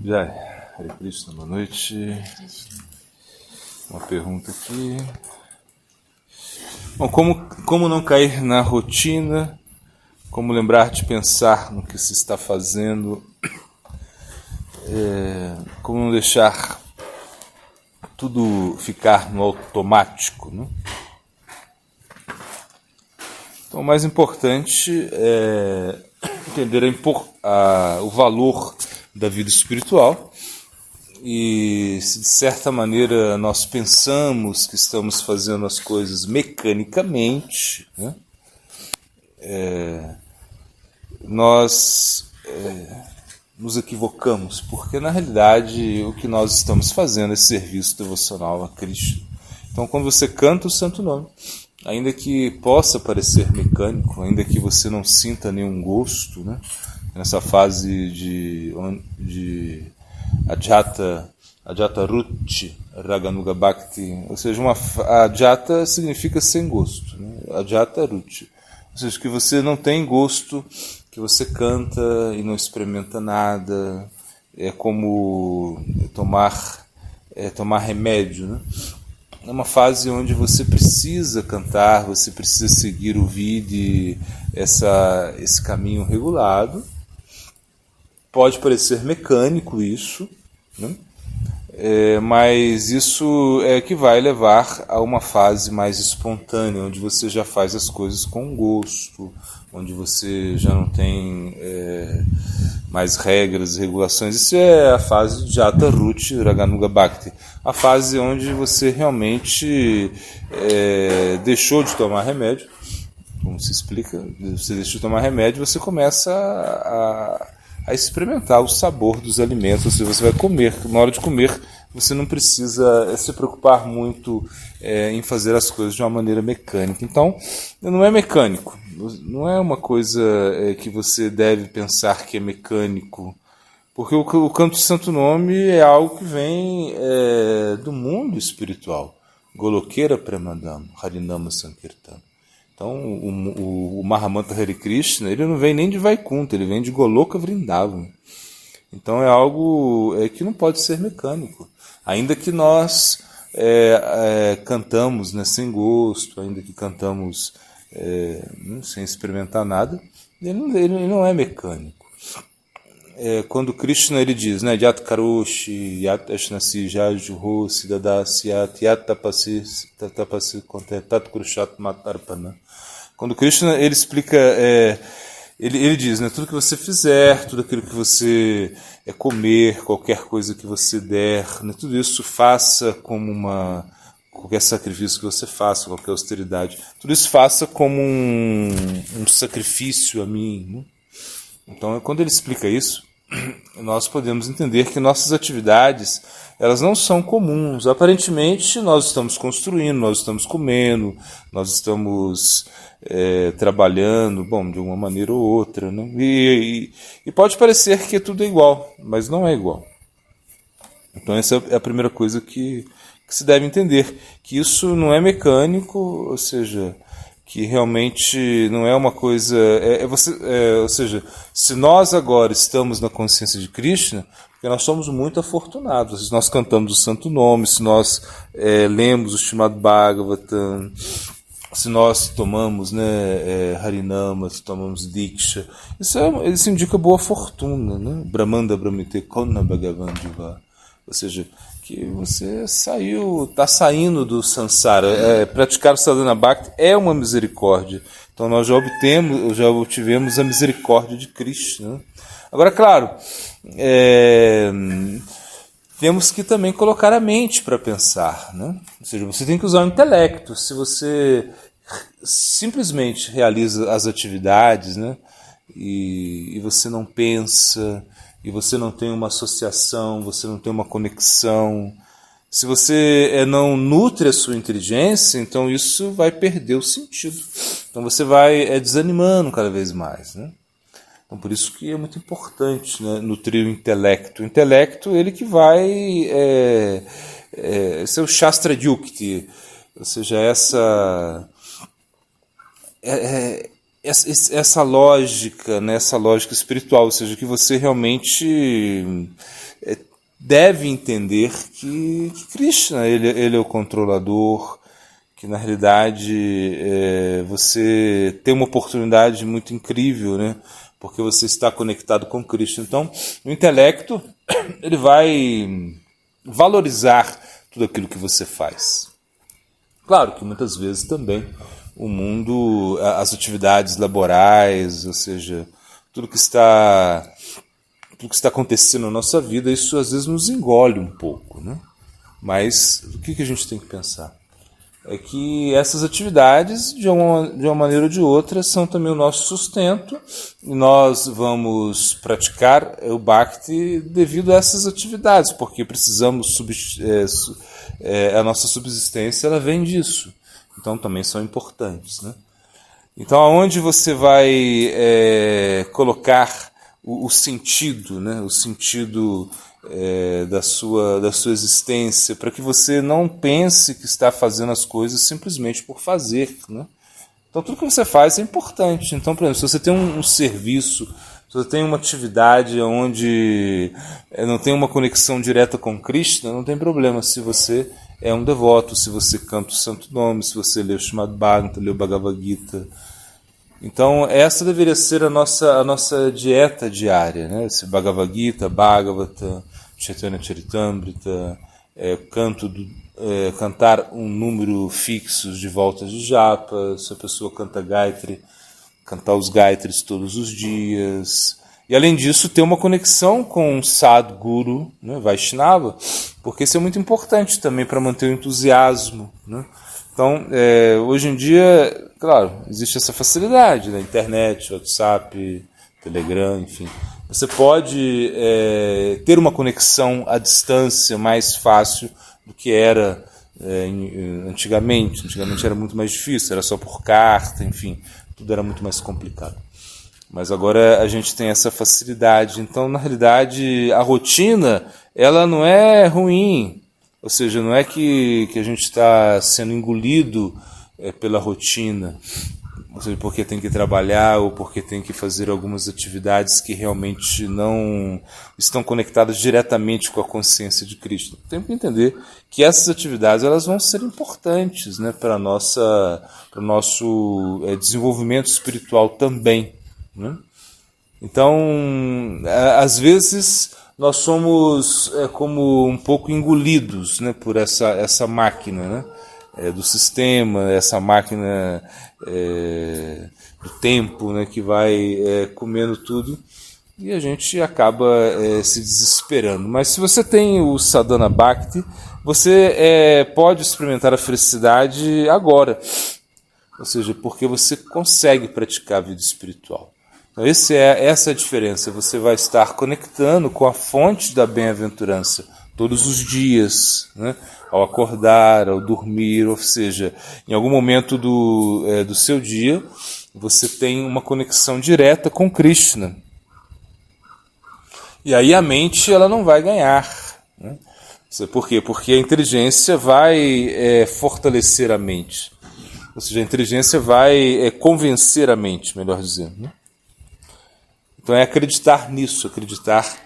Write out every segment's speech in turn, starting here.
Jai, Hare Krishna, boa noite. Uma pergunta aqui. Bom, como não cair na rotina? Como lembrar de pensar no que se está fazendo? Como não deixar tudo ficar no automático, né? Então, o mais importante é entender o valor da vida espiritual. E se de certa maneira nós pensamos que estamos fazendo as coisas mecanicamente, né, nós nos equivocamos, porque na realidade o que nós estamos fazendo é serviço devocional a Cristo. Então, quando você canta o Santo Nome, ainda que possa parecer mecânico, ainda que você não sinta nenhum gosto, né, nessa fase de Adhyata Ruchi Raganuga Bhakti, ou seja, Adhyata significa sem gosto, né? Adhyata Ruchi, ou seja, que você não tem gosto, que você canta e não experimenta nada, é como tomar remédio, né? É uma fase onde você precisa cantar, você precisa seguir o Vidi, esse caminho regulado. Pode parecer mecânico isso, né? Mas isso é que vai levar a uma fase mais espontânea, onde você já faz as coisas com gosto, onde você já não tem mais regras e regulações. Isso é a fase de Jata Ruchi Raganuga Bhakti, a fase onde você realmente deixou de tomar remédio. Como se explica, você deixa de tomar remédio, você começa a experimentar o sabor dos alimentos. Ou seja, você vai comer, na hora de comer você não precisa se preocupar muito em fazer as coisas de uma maneira mecânica. Então, não é mecânico, não é uma coisa que você deve pensar que é mecânico, porque o canto do Santo Nome é algo que vem do mundo espiritual. Golokera Premadam, Harinama Sankirtan. Então, o Mahamantra Hare Krishna, ele não vem nem de Vaikuntha, ele vem de Goloka Vrindavan. Então, é algo que não pode ser mecânico. Ainda que nós cantamos, né, sem gosto, ainda que cantamos sem experimentar nada, ele não é mecânico. Quando Krishna ele diz, né, Yat Karoshi, Yat Ashnasi, Jajuho, Siddhadasi, Yat Tapasi, Tat Kurushat Matarpana. Quando Krishna ele explica, ele diz, né, tudo que você fizer, tudo aquilo que você comer, qualquer coisa que você der, né, tudo isso faça como qualquer sacrifício que você faça, qualquer austeridade, tudo isso faça como um sacrifício a mim, né? Então, quando ele explica isso, nós podemos entender que nossas atividades elas não são comuns. Aparentemente, nós estamos construindo, nós estamos comendo, nós estamos trabalhando, bom, de uma maneira ou outra, né? E pode parecer que tudo é igual, mas não é igual. Então, essa é a primeira coisa que se deve entender, que isso não é mecânico, ou seja, que realmente não é uma coisa... ou seja, se nós agora estamos na consciência de Krishna, porque nós somos muito afortunados. Se nós cantamos o Santo Nome, se nós lemos o Srimad Bhagavatam, se nós tomamos, né, Harinama, se tomamos Diksha, isso indica boa fortuna, né? Brahmanda Brahmite Kona Bhagavan Jiva. Ou seja, que você está saindo do samsara. Praticar o sadhana bhakti é uma misericórdia. Então nós já obtivemos a misericórdia de Krishna, né? Agora, claro, temos que também colocar a mente para pensar, né? Ou seja, você tem que usar o intelecto. Se você simplesmente realiza as atividades, né, e você não pensa, e você não tem uma associação, você não tem uma conexão, se você não nutre a sua inteligência, então isso vai perder o sentido. Então você vai desanimando cada vez mais, né? Então por isso que é muito importante, né, nutrir o intelecto. O intelecto, ele que vai... esse é o Shastra Yukti, ou seja, essa lógica, né, essa lógica espiritual, ou seja, que você realmente deve entender que Krishna ele é o controlador, que na realidade você tem uma oportunidade muito incrível, né? Porque você está conectado com Krishna. Então, o intelecto ele vai valorizar tudo aquilo que você faz. Claro que muitas vezes também o mundo, as atividades laborais, ou seja, tudo que está acontecendo na nossa vida, isso às vezes nos engole um pouco, né? Mas o que a gente tem que pensar? É que essas atividades, de uma maneira ou de outra, são também o nosso sustento, e nós vamos praticar o Bhakti devido a essas atividades, porque precisamos a nossa subsistência ela vem disso. Então também são importantes, né? Então aonde você vai colocar o sentido, né? O sentido da sua existência, para que você não pense que está fazendo as coisas simplesmente por fazer, né? Então tudo que você faz é importante. Então, por exemplo, se você tem um serviço, se você tem uma atividade onde não tem uma conexão direta com Krishna, não tem problema se você é um devoto, se você canta o Santo Nome, se você lê o Srimad Bhagavatam, lê o Bhagavad Gita. Então, essa deveria ser a nossa dieta diária, né? Esse Bhagavad Gita, Bhagavata, Chaitanya Charitamrita, cantar um número fixo de voltas de japa, se a pessoa canta Gayatri, cantar os Gayatris todos os dias. E, além disso, ter uma conexão com Sadguru, né, Vaishnava, porque isso é muito importante também para manter o entusiasmo, né? Então, hoje em dia, claro, existe essa facilidade na internet, WhatsApp, Telegram, enfim. Você pode ter uma conexão à distância mais fácil do que era antigamente. Antigamente era muito mais difícil, era só por carta, enfim, tudo era muito mais complicado. Mas agora a gente tem essa facilidade. Então, na realidade, a rotina ela não é ruim. Ou seja, não é que a gente está sendo engolido pela rotina, ou seja, porque tem que trabalhar ou porque tem que fazer algumas atividades que realmente não estão conectadas diretamente com a consciência de Cristo. Tem que entender que essas atividades elas vão ser importantes, né, para o nosso desenvolvimento espiritual também, né? Então, às vezes nós somos como um pouco engolidos, né, por essa máquina, né, do sistema, essa máquina do tempo, né, que vai comendo tudo, e a gente acaba se desesperando. Mas se você tem o Sadhana Bhakti, você pode experimentar a felicidade agora, ou seja, porque você consegue praticar a vida espiritual. Então, essa é a diferença. Você vai estar conectando com a fonte da bem-aventurança todos os dias, né? Ao acordar, ao dormir, ou seja, em algum momento do seu dia, você tem uma conexão direta com Krishna. E aí a mente ela não vai ganhar, né? Por quê? Porque a inteligência vai fortalecer a mente. Ou seja, a inteligência vai convencer a mente, melhor dizendo, né? Então é acreditar nisso, acreditar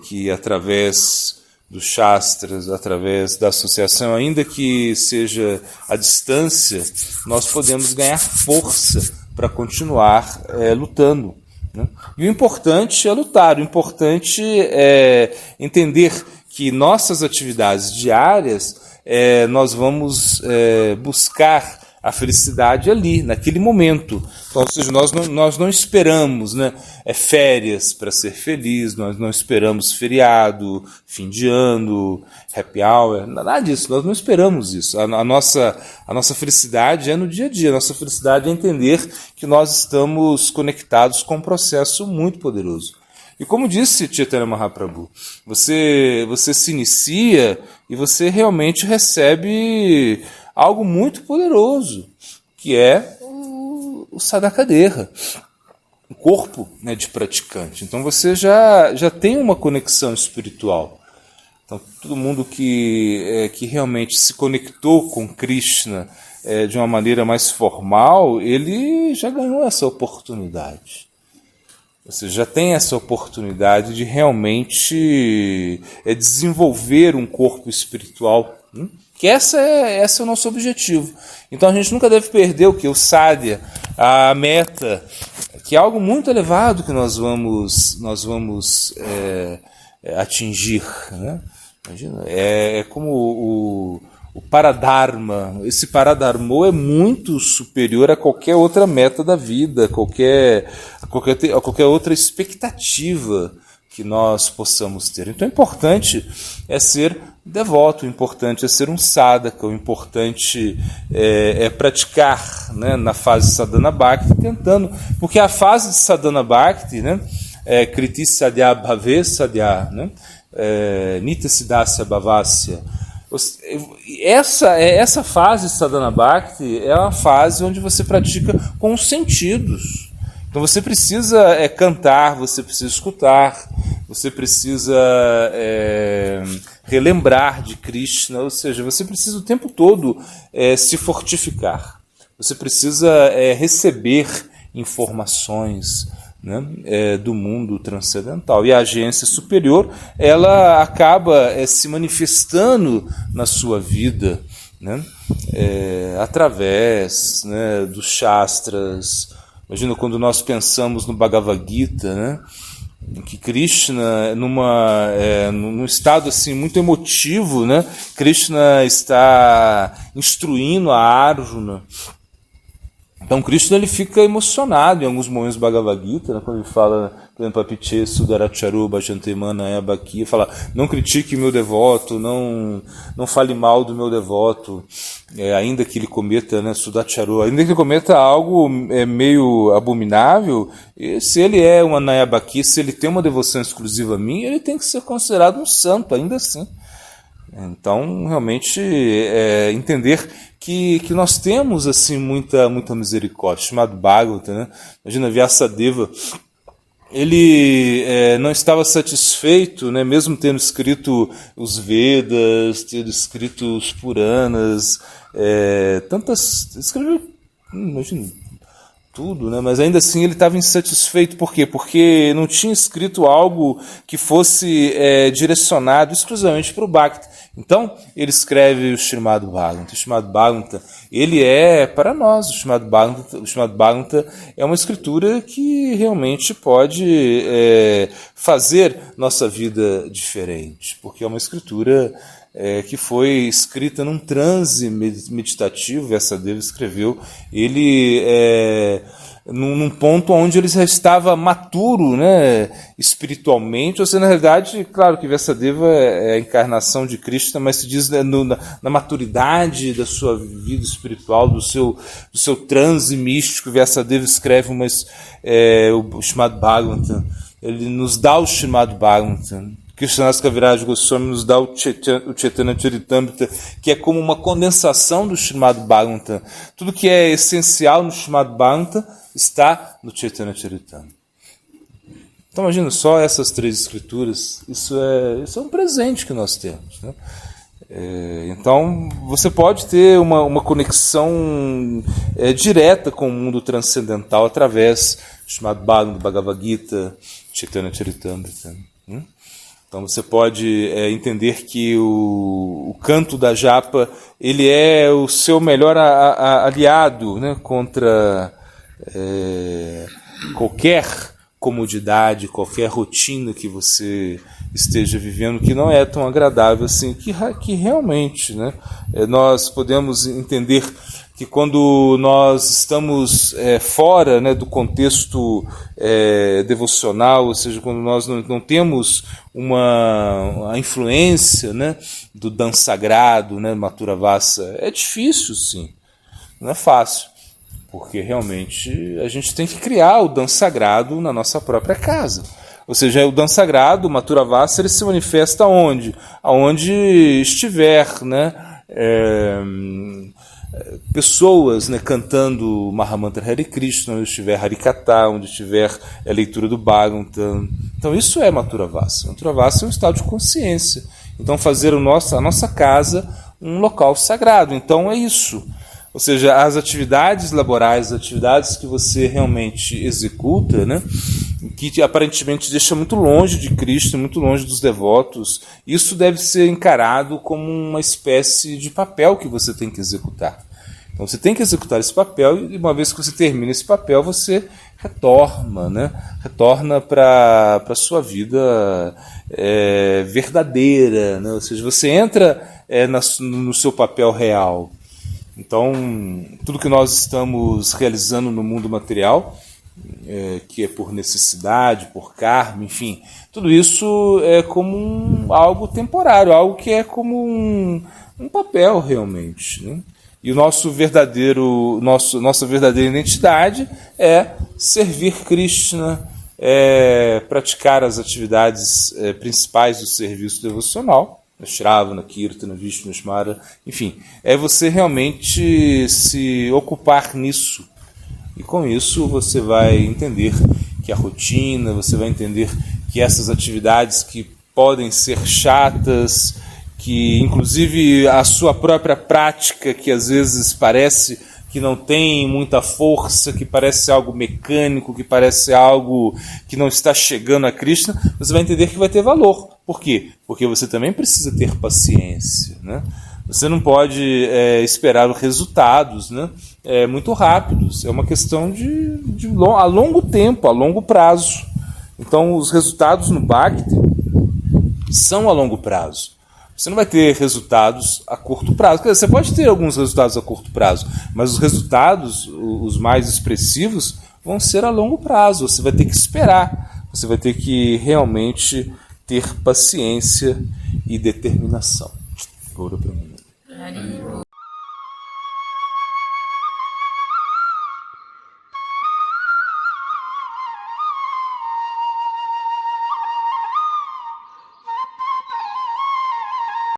que através dos Shastras, através da associação, ainda que seja à distância, nós podemos ganhar força para continuar lutando, né? E o importante é lutar, o importante é entender que nossas atividades diárias nós vamos buscar a felicidade ali, naquele momento. Então, ou seja, nós não esperamos, né, férias para ser feliz, nós não esperamos feriado, fim de ano, happy hour, nada disso, nós não esperamos isso. A nossa felicidade é no dia a dia, a nossa felicidade é entender que nós estamos conectados com um processo muito poderoso. E como disse Chaitanya Mahaprabhu, você se inicia e você realmente recebe algo muito poderoso, que é o Sadhakadeha, o corpo, né, de praticante. Então você já tem uma conexão espiritual. Então todo mundo que realmente se conectou com Krishna de uma maneira mais formal, ele já ganhou essa oportunidade. Você já tem essa oportunidade de realmente desenvolver um corpo espiritual, que esse é o nosso objetivo. Então a gente nunca deve perder o que? O sadhya, a meta, que é algo muito elevado que nós vamos atingir. Né? Imagina, é como o paradharma. Esse paradharma é muito superior a qualquer outra meta da vida, a qualquer outra expectativa que nós possamos ter. Então, o importante é ser devoto, o importante é ser um sadhaka, o importante é praticar, né, na fase sadhana bhakti, tentando, porque a fase de sadhana bhakti, né, kriti sadhya bhave sadhya, né, nitya siddhasya bhavasya. Essa fase de sadhana bhakti é uma fase onde você pratica com os sentidos. Então você precisa cantar, você precisa escutar, você precisa relembrar de Krishna, ou seja, você precisa o tempo todo se fortificar. Você precisa receber informações, né, do mundo transcendental. E a agência superior, ela acaba se manifestando na sua vida, né, através, né, dos shastras. Imagina quando nós pensamos no Bhagavad Gita, né, que Krishna, num estado assim muito emotivo, né, Krishna está instruindo a Arjuna. Então Krishna ele fica emocionado em alguns momentos do Bhagavad Gita, né, quando ele fala, por exemplo, Apiche Sudaracharu Bhajantemana Ebaki, fala, não critique meu devoto, não fale mal do meu devoto, ainda que ele cometa, né, Sudacharu, ainda que ele cometa algo meio abominável, e se ele é uma Nayabaki, se ele tem uma devoção exclusiva a mim, ele tem que ser considerado um santo, ainda assim. Então, realmente, entender que nós temos assim muita misericórdia. Chamado Bhagavata, né? Imagina, Vyasadeva, ele não estava satisfeito, né? Mesmo tendo escrito os Vedas, tendo escrito os Puranas, escreveu, imagina, tudo, né? Mas ainda assim ele estava insatisfeito. Por quê? Porque não tinha escrito algo que fosse direcionado exclusivamente para o Bhakti. Então, ele escreve o Srimad Bhagavatam. O Srimad Bhagavatam, ele é para nós. O Srimad Bhagavatam é uma escritura que realmente pode fazer nossa vida diferente, porque é uma escritura que foi escrita num transe meditativo. Vyasadeva escreveu ele num ponto onde ele já estava maturo, né, espiritualmente. Ou seja, na realidade, claro que Vyasadeva é a encarnação de Krishna, mas se diz, né, na maturidade da sua vida espiritual, do seu transe místico. Vyasadeva escreve o Srimad Bhagavatam. Ele nos dá o Srimad Bhagavatam. Krishnadas Kaviraj Goswami nos dá o Chaitanya Charitamrita, que é como uma condensação do Srimad Bhagavatam. Tudo que é essencial no Srimad Bhagavatam está no Chaitanya Charitamrita. Então imagina só essas três escrituras, isso é um presente que nós temos, né? Então você pode ter uma conexão direta com o mundo transcendental através do Srimad Bhagavatam, do Bhagavad Gita, Chaitanya Charitamrita. Então você pode entender que o canto da japa, ele é o seu melhor aliado, né, contra qualquer comodidade, qualquer rotina que você esteja vivendo, que não é tão agradável assim, que realmente, né, nós podemos entender que quando nós estamos fora, né, do contexto devocional, ou seja, quando nós não temos a influência, né, do Dan sagrado, né, Mathura Vasa, é difícil, sim, não é fácil, porque realmente a gente tem que criar o Dan sagrado na nossa própria casa. Ou seja, o Dan sagrado, o Mathura Vasa, ele se manifesta onde? Aonde estiver, né, pessoas, né, cantando Mahamantra Hare Krishna, onde estiver Harikatha, onde estiver a leitura do Bhagavatam. Então isso é Mathura Vasa. Mathura Vasa é um estado de consciência. Então fazer a nossa casa um local sagrado. Então é isso. Ou seja, as atividades laborais, as atividades que você realmente executa, né, que aparentemente deixa muito longe de Cristo, muito longe dos devotos. Isso deve ser encarado como uma espécie de papel que você tem que executar. Então você tem que executar esse papel, e uma vez que você termina esse papel, você retorna, né? Retorna para a sua vida verdadeira, né? Ou seja, você entra no seu papel real. Então, tudo que nós estamos realizando no mundo material, que é por necessidade, por karma, enfim, tudo isso é como algo temporário, algo que é como um papel realmente, né? E nossa verdadeira identidade é servir Krishna, praticar as atividades principais do serviço devocional, Shravana, Kirtana, Vishnu, Smara, enfim, é você realmente se ocupar nisso. E com isso você vai entender que a rotina, você vai entender que essas atividades que podem ser chatas, que inclusive a sua própria prática, que às vezes parece que não tem muita força, que parece algo mecânico, que parece algo que não está chegando a Krishna, você vai entender que vai ter valor. Por quê? Porque você também precisa ter paciência, né? Você não pode esperar resultados, né, muito rápidos. É uma questão a longo tempo, a longo prazo. Então, os resultados no Bhakti são a longo prazo. Você não vai ter resultados a curto prazo. Quer dizer, você pode ter alguns resultados a curto prazo, mas os resultados, os mais expressivos, vão ser a longo prazo. Você vai ter que esperar. Você vai ter que realmente ter paciência e determinação. Agora para mim.